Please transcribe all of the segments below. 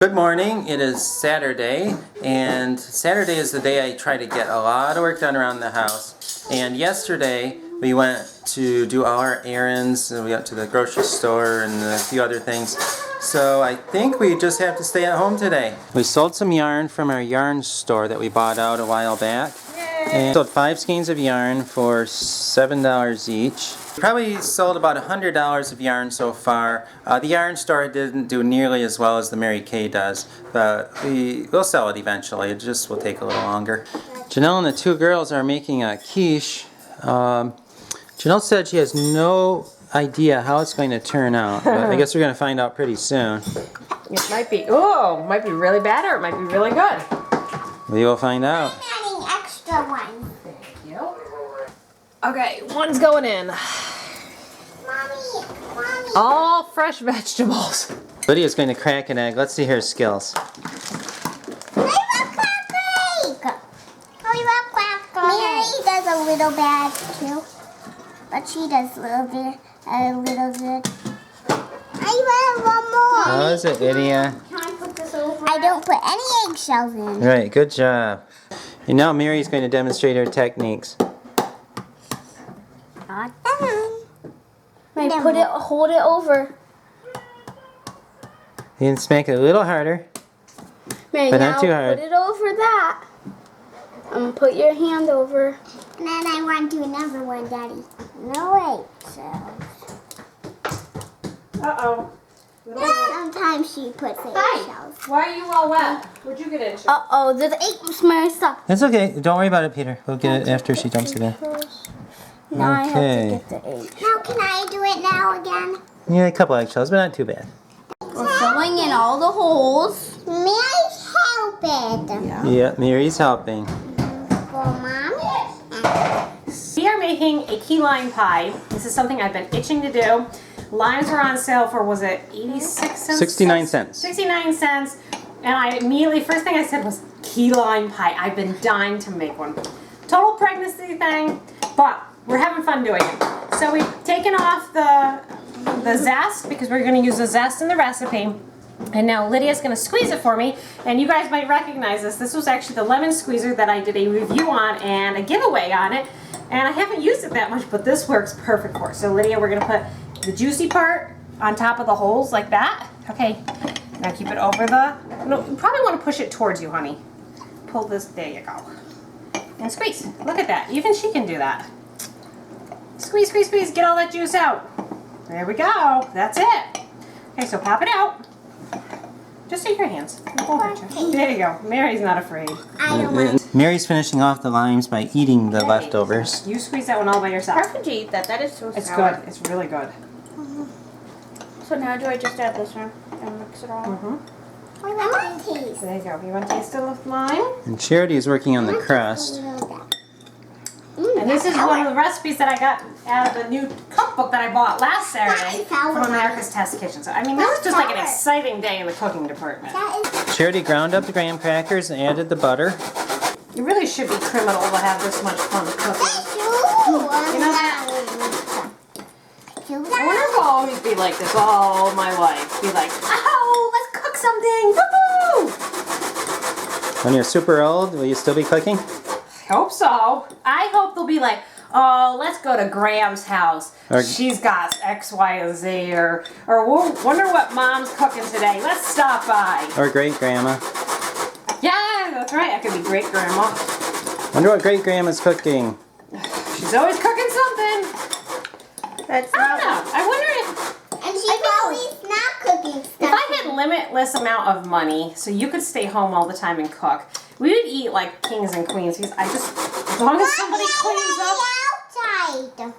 Good morning. It is Saturday, and Saturday is the day I try to get a lot of work done around the house. And yesterday we went to do all our errands, and we went to the grocery store and a few other things. So I think we just have to stay at home today. We sold some yarn from our yarn store that we bought out a while back. And sold 5 skeins of yarn for $7 each. Probably sold about $100 of yarn so far. The yarn store didn't do nearly as well as the Mary Kay does, but we'll sell it eventually. It just will take a little longer. Janelle and the two girls are making a quiche. Janelle said she has no idea how it's going to turn out, but I guess we're going to find out pretty soon. It might be really bad, or it might be really good. We will find out. I'm adding extra one. Thank you. Okay, one's going in. Mommy. All fresh vegetables. Lydia's going to crack an egg. Let's see her skills. Mary does a little bad too, but she does a little bit. I want one more. How is it, Lydia? Can I put this over? I don't put any eggshells in. Right, good job. And now Mary's going to demonstrate her techniques. Not done. Hold it over. You can smack it a little harder. Mary, But now not too hard. put it over that. Put your hand over. And then I want to do another one, Daddy. No eggshells. Uh-oh. Sometimes she puts eggshells. Why are you all wet? What'd you get into? Uh-oh, there's Mary stuff. That's okay. Don't worry about it, Peter. We'll get it after she dumps it in. Now I Okay. have to get the egg. Now can I do it now again? Yeah, a couple eggshells, but not too bad. We're filling in all the holes. Mary's helping. Yeah, Mary's helping. Go, Mom. We are making a key lime pie. This is something I've been itching to do. Limes were on sale for, was it 86 cents? 69 cents. 69 cents. And I immediately, first thing I said was key lime pie. I've been dying to make one. Total pregnancy thing, but we're having fun doing it. So we've taken off the zest because we're going to use the zest in the recipe. And now Lydia's going to squeeze it for me. And you guys might recognize this. This was actually the lemon squeezer that I did a review on and a giveaway on it. And I haven't used it that much, but this works perfect for it. So Lydia, we're going to put the juicy part on top of the holes like that. Okay, now keep it over the, no, you probably want to push it towards you, honey. Pull this, there you go. And squeeze, look at that, even she can do that. Squeeze, squeeze, squeeze, get all that juice out. There we go, that's it. Okay, so pop it out. Just take your hands. There you go, Mary's not afraid. I don't want. Mary's finishing off the limes by eating the leftovers. You squeeze that one all by yourself. How could you eat that? That is so It's sour. good, it's really good. So now do I just add this one and mix it all? I want to taste. There you go, you want to taste the lime? And Charity is working on the crust. And this is one of the recipes that I got out of the new cookbook that I bought last Saturday from America's Test Kitchen. So, I mean, this is just like an exciting day in the cooking department. That is. Charity ground up the graham crackers and added the butter. It really should be criminal to have this much fun cooking. You know that? I wonder if I'll always be like this all my life. Be like, oh, let's cook something. Woohoo! When you're super old, will you still be cooking? I hope so. I hope they'll be like, oh, let's go to Graham's house. Or- She's got X, Y, and Z. Or we'll wonder what Mom's cooking today. Let's stop by. Or great grandma? Yeah, that's right. I could be great grandma. Wonder what great grandma's cooking. She's always cooking something. That's I don't not. know. I wonder if And she's always not cooking stuff. I had limitless amount of money, so you could stay home all the time and cook. We would eat like kings and queens. Because as long as somebody cleans up. Outside.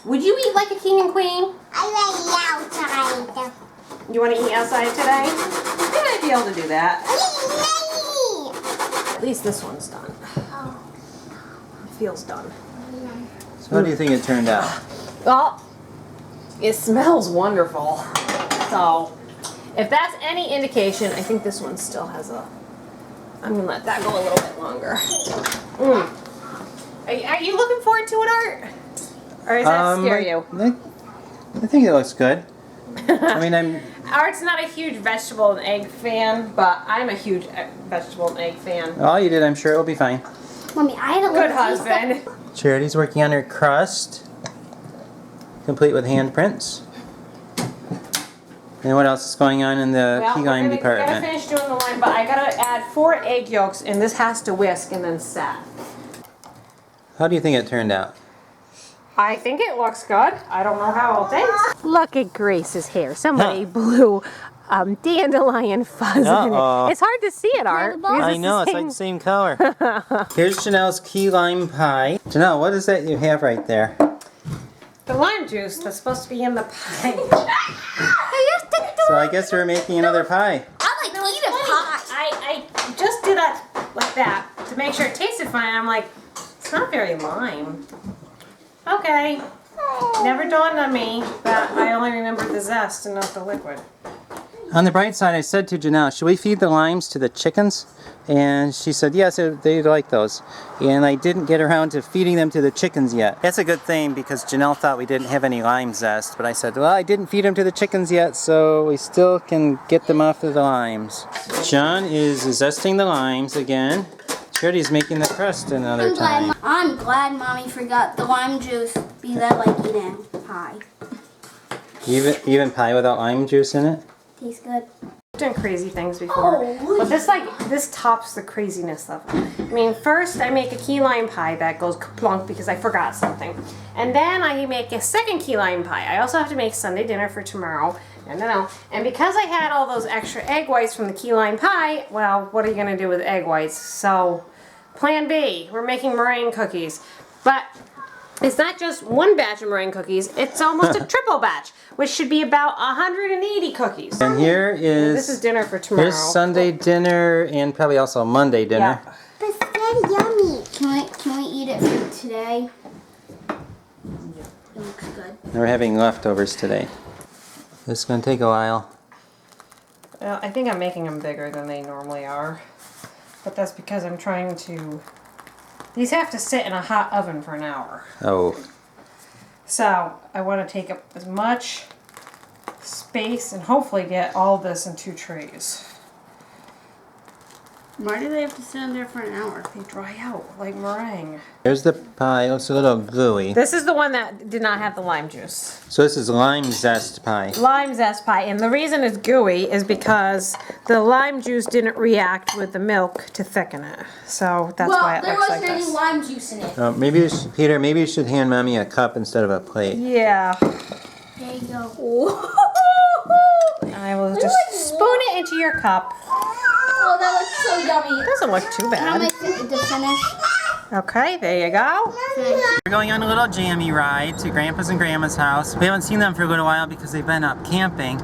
Would you eat like a king and queen? I like outside. You want to eat outside today? I might be able to do that. At least this one's done. It feels done. So how do you think it turned out? Well, it smells wonderful. So, if that's any indication, I think this one still has a. I'm gonna let that go a little bit longer. Are you looking forward to it, Art? Or does that scare you? I think it looks good. I mean, Art's not a huge vegetable and egg fan, but I'm a huge vegetable and egg fan. Oh, you did. I'm sure it'll be fine. Mommy, I had a Good little husband. Charity's working on her crust, complete with handprints. And what else is going on in the key lime Gotta department? finish doing the lime, but I gotta add 4 egg yolks, and this has to whisk and then set. How do you think it turned out? I think it looks good. I don't know how it'll taste. Look at Grace's hair. Somebody blew dandelion fuzz in Uh-oh. it. It's hard to see it, Art. because I it's know, the it's like the same color. Here's Janelle's key lime pie. Janelle, what is that you have right there? the lime juice that's supposed to be in the pie. So I guess we're making another pie. I like to eat a pie. I just did that like that to make sure it tasted fine. I'm like, it's not very lime. Okay. Never dawned on me that I only remembered the zest and not the liquid. On the bright side, I said to Janelle, should we feed the limes to the chickens? And she said, yes, they'd like those. And I didn't get around to feeding them to the chickens yet. That's a good thing because Janelle thought we didn't have any lime zest. But I said, well, I didn't feed them to the chickens yet, so we still can get them off of the limes. John is zesting the limes again. Charity's making the crust another time. I'm glad Mommy forgot the lime juice because I like eating pie. Even pie without lime juice in it? Tastes good. I've done crazy things before, but this tops the craziness of it. I mean, first I make a key lime pie that goes kaplunk because I forgot something, and then I make a second key lime pie. I also have to make Sunday dinner for tomorrow. And because I had all those extra egg whites from the key lime pie, well, what are you gonna do with egg whites? So, plan B, we're making meringue cookies, but it's not just one batch of meringue cookies, it's almost a triple batch, which should be about 180 cookies. And here is... This is dinner for tomorrow. Here's Sunday dinner and probably also Monday dinner. Yeah. That's very yummy. Can we eat it for today? It looks good. And we're having leftovers today. This is going to take a while. Well, I think I'm making them bigger than they normally are, but that's because I'm trying to... These have to sit in a hot oven for an hour. Oh. So, I want to take up as much space and hopefully get all this in 2 trays. Why do they have to sit in there for an hour? They dry out like meringue. Here's the pie. It's a little gooey. This is the one that did not have the lime juice. So this is lime zest pie. Lime zest pie, and the reason it's gooey is because the lime juice didn't react with the milk to thicken it. So that's why it looks like this. lime juice in it. Maybe you should, Peter, maybe you should hand Mommy a cup instead of a plate. Yeah. There you go. I will just spoon it into your cup. Oh, that looks so yummy. It doesn't look too Can I bad. make it to finish? Okay, there you go. We're going on a little jammy ride to Grandpa's and Grandma's house. We haven't seen them for a little while because they've been up camping.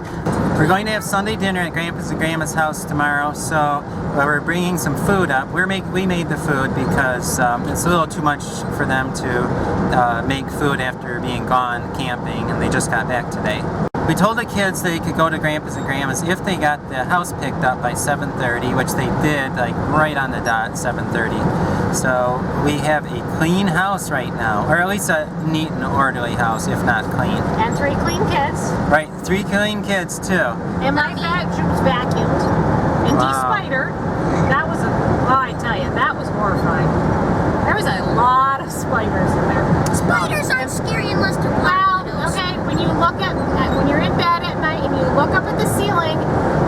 We're going to have Sunday dinner at Grandpa's and Grandma's house tomorrow, so we're bringing some food up. We made the food because it's a little too much for them to make food after being gone camping, and they just got back today. We told the kids they could go to Grandpa's and Grandma's if they got the house picked up by 7:30, which they did, like right on the dot, 7:30. So we have a clean house right now, or at least a neat and orderly house, if not clean. And 3 clean kids. Right, 3 clean kids too. And my bedroom's vacuumed and de-spidered. That was I tell you, that was horrifying. There was a lot of spiders in there. Spiders aren't scary unless they're Well, black widows. okay, when you look at when you're in bed at night and you look up at the ceiling,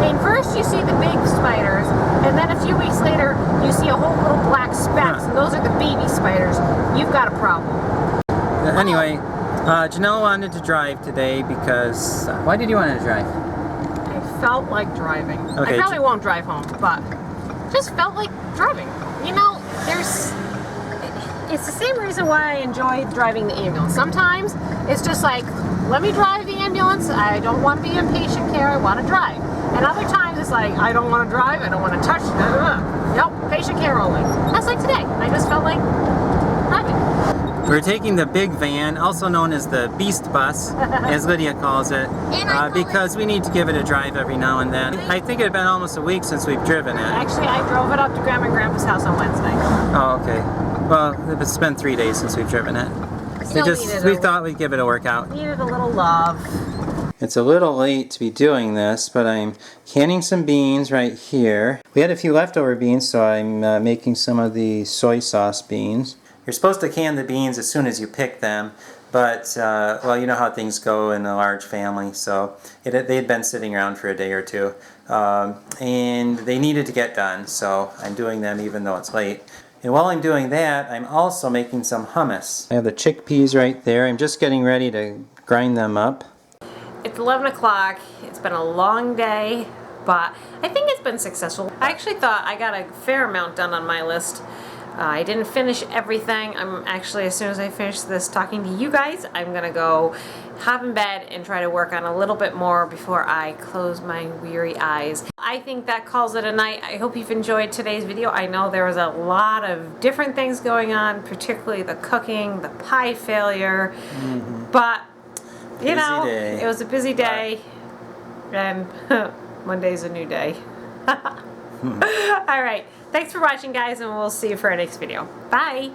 and first you see the big spiders, and then a few weeks later you see a whole little black specks, and those are the baby spiders. You've got a problem. Anyway, Janelle wanted to drive today because... why did you want to drive? I felt like driving. Okay, I probably won't drive home, but just felt like driving. You know, it's the same reason why I enjoy driving the ambulance. Sometimes it's just like, let me drive the ambulance. I don't want to be in patient care. I want to drive. And other times it's like, I don't want to drive. I don't want to touch it. Nope, patient care only. That's like today. I just felt like driving. We're taking the big van, also known as the Beast Bus, as Lydia calls it, because we need to give it a drive every now and then. I think it had been almost a week since we've driven it. Actually, I drove it up to Grandma and Grandpa's house on Wednesday. Oh, okay. Well, it's been 3 days since we've driven it. Still We thought we'd give it a workout. Needed a little love. It's a little late to be doing this, but I'm canning some beans right here. We had a few leftover beans, so I'm making some of the soy sauce beans. You're supposed to can the beans as soon as you pick them, but, well, you know how things go in a large family, so they had been sitting around for a day or two, and they needed to get done, so I'm doing them even though it's late. And while I'm doing that, I'm also making some hummus. I have the chickpeas right there. I'm just getting ready to grind them up. It's 11 o'clock. It's been a long day, but I think it's been successful. I actually thought I got a fair amount done on my list. I didn't finish everything. I'm actually, as soon as I finish this talking to you guys, I'm gonna go hop in bed and try to work on a little bit more before I close my weary eyes. I think that calls it a night. I hope you've enjoyed today's video. I know there was a lot of different things going on, particularly the cooking, the pie failure, but you know, it was a busy day, and Monday's a new day. All right, thanks for watching, guys, and we'll see you for our next video. Bye.